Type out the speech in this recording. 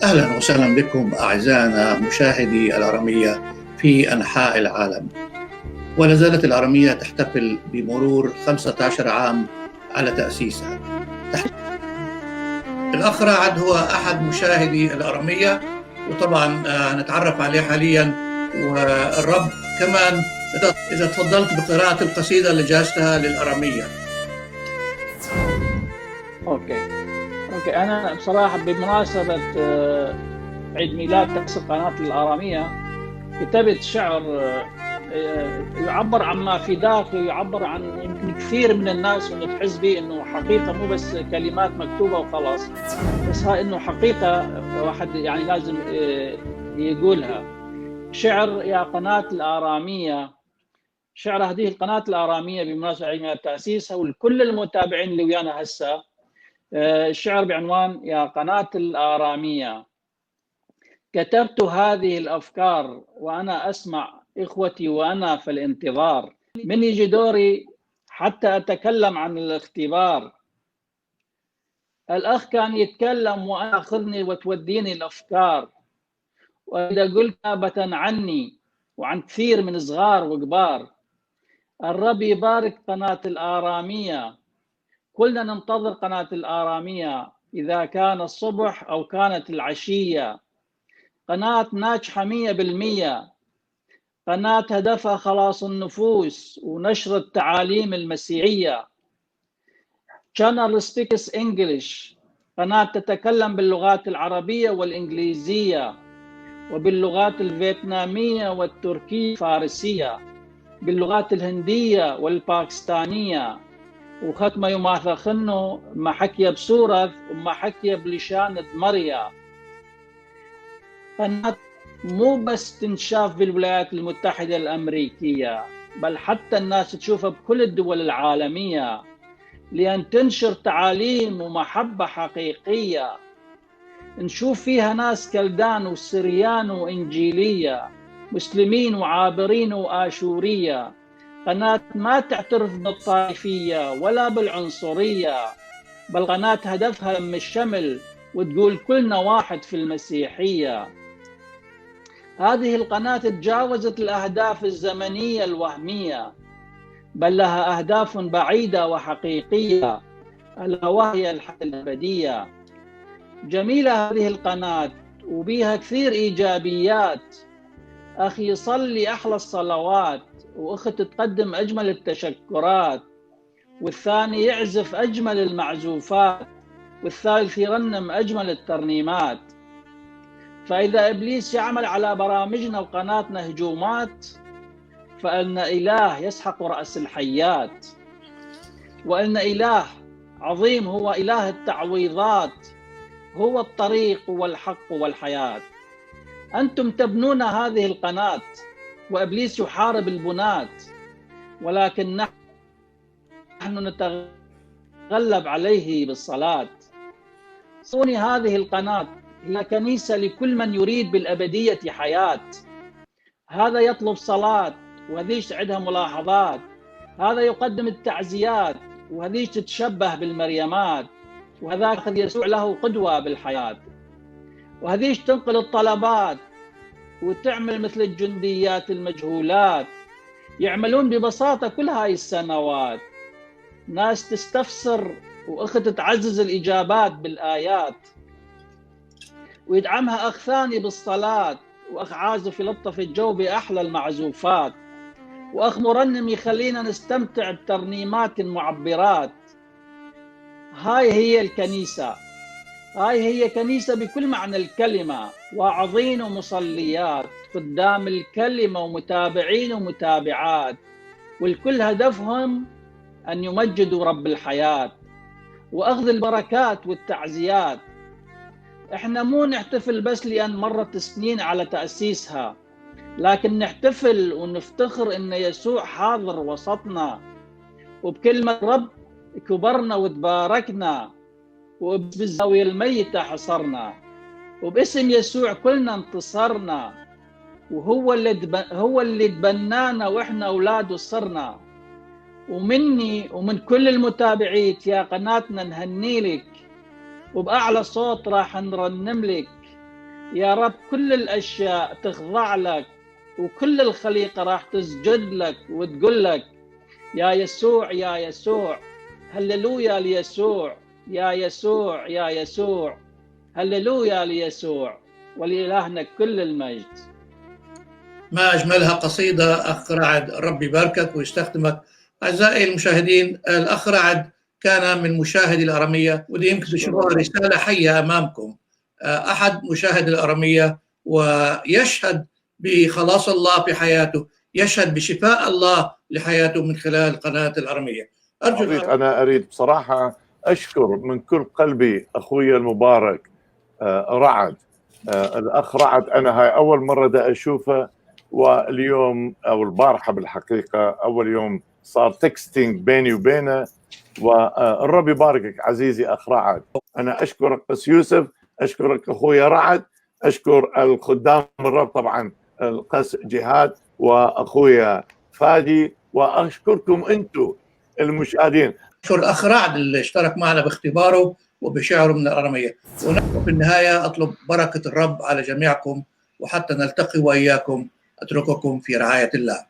أهلا وسهلا بكم أعزائنا مشاهدي الأرامية في أنحاء العالم. ولا زالت الأرامية تحتفل بمرور 15 عام على تأسيسها. الأخ رعد هو أحد مشاهدي الأرامية، وطبعا نتعرف عليه حاليا. والرب كمان، إذا تفضلت بقراءة القصيدة اللي جهزتها للأرامية. اوكي انا بصراحه بمناسبه عيد ميلاد تاسيس قناه الاراميه كتبت شعر يعبر عما في داخلي، ويعبر عن يمكن كثير من الناس انه تحس به انه حقيقه، مو بس كلمات مكتوبه وخلاص، بس هاي انه حقيقه واحد يعني لازم يقولها. شعر يا قناه الاراميه، شعر هذه القناه الاراميه بمناسبه عيد ميلاد تاسيسها، ولكل المتابعين اللي ويانا هسه. الشعر بعنوان يا قناة الآرامية. كتبت هذه الأفكار وأنا أسمع إخوتي وأنا في الانتظار، من يجي دوري حتى أتكلم عن الاختبار. الأخ كان يتكلم وأنا أخذني وتوديني الأفكار، وإذا قلت نابة عني وعن كثير من صغار وكبار. الرب يبارك قناة الآرامية، كلنا ننتظر قناة الآرامية، إذا كان الصبح أو كانت العشية. قناة ناجحة 100%، قناة هدفها خلاص النفوس ونشر التعاليم المسيحية. Channel Speaks English، قناة تتكلم باللغات العربية والإنجليزية، وباللغات الفيتنامية والتركية والفارسية، باللغات الهندية والباكستانية. وختمة يماثل خنو ما حكي بسورة وما حكي بلشان مريا. قناة مو بس تنشاف بالولايات المتحدة الأمريكية، بل حتى الناس تشوفها بكل الدول العالمية، لأن تنشر تعاليم ومحبة حقيقية. نشوف فيها ناس كلدان وسريان وإنجيلية، مسلمين وعابرين وآشورية. قناة ما تعترف بالطائفية ولا بالعنصرية، بل قناة هدفها لم الشمل وتقول كلنا واحد في المسيحية. هذه القناة تجاوزت الأهداف الزمنية الوهمية، بل لها أهداف بعيدة وحقيقية، ألا وهي الحياة الأبدية. جميلة هذه القناة وبيها كثير إيجابيات. أخي يصلي أحلى الصلوات، وأخت تقدم أجمل التشكرات، والثاني يعزف أجمل المعزوفات، والثالث يرنم أجمل الترنيمات. فإذا إبليس يعمل على برامجنا وقناتنا هجومات، فإن إله يسحق رأس الحيات، وإن إله عظيم هو إله التعويضات، هو الطريق والحق والحياة. أنتم تبنون هذه القناة وإبليس يحارب البنات، ولكن نحن نتغلب عليه بالصلاة. صوني هذه القناة هي كنيسة لكل من يريد بالأبدية حياة. هذا يطلب صلاة، وهذيش عندها ملاحظات. هذا يقدم التعزيات، وهذيش تتشبه بالمريمات. وهذاك أخذ يسوع له قدوة بالحياة. وهذيش تنقل الطلبات وتعمل مثل الجنديات المجهولات، يعملون ببساطة كل هاي السنوات. ناس تستفسر وأخت تعزز الإجابات بالآيات، ويدعمها أخ ثاني بالصلاة، وأخ عازف يلطف الجو بأحلى المعزوفات، وأخ مرنم يخلينا نستمتع بترنيمات معبرات. هاي هي الكنيسة، هاي هي كنيسة بكل معنى الكلمة، واعظين ومصليات قدام الكلمة، ومتابعين ومتابعات، والكل هدفهم أن يمجدوا رب الحياة وأخذ البركات والتعزيات. إحنا مو نحتفل بس لأن مرت سنين على تأسيسها، لكن نحتفل ونفتخر إن يسوع حاضر وسطنا، وبكلمة رب كبرنا وتباركنا، وبالزاوية الميتة حصرنا، وباسم يسوع كلنا انتصرنا، وهو اللي تبنانا وإحنا أولاده صرنا. ومني ومن كل المتابعين يا قناتنا نهني لك، وبأعلى صوت راح نرنم لك. يا رب كل الأشياء تخضع لك، وكل الخليقة راح تسجد لك وتقول لك يا يسوع يا يسوع، هللويا ليسوع، يا يسوع يا يسوع، هللويا ليسوع، ولإلهنا كل المجد. ما أجملها قصيدة أخ رعد، ربي يباركك ويستخدمك. أعزائي المشاهدين، الأخ رعد كان من مشاهدي الأرامية، ودي يمكن تشوفوها رسالة حية أمامكم. أحد مشاهدي الأرامية ويشهد بخلاص الله في حياته، يشهد بشفاء الله لحياته من خلال قناة الأرامية. أرجو أنا أريد بصراحة أشكر من كل قلبي أخوي المبارك رعد. الأخ رعد أنا هاي أول مرة دا أشوفه، واليوم أو البارحة بالحقيقة أول يوم صار تكستينج بيني وبينه، والرب يباركك عزيزي أخ رعد. أنا أشكرك قس يوسف، أشكرك أخوي رعد، أشكر الخدام الرب طبعا القس جهاد وأخوي فادي، وأشكركم أنتم المشاهدين. أشكر الأخ رعد اللي اشترك معنا باختباره وبشعره من الأرامية. وفي النهاية أطلب بركة الرب على جميعكم، وحتى نلتقي وإياكم أترككم في رعاية الله.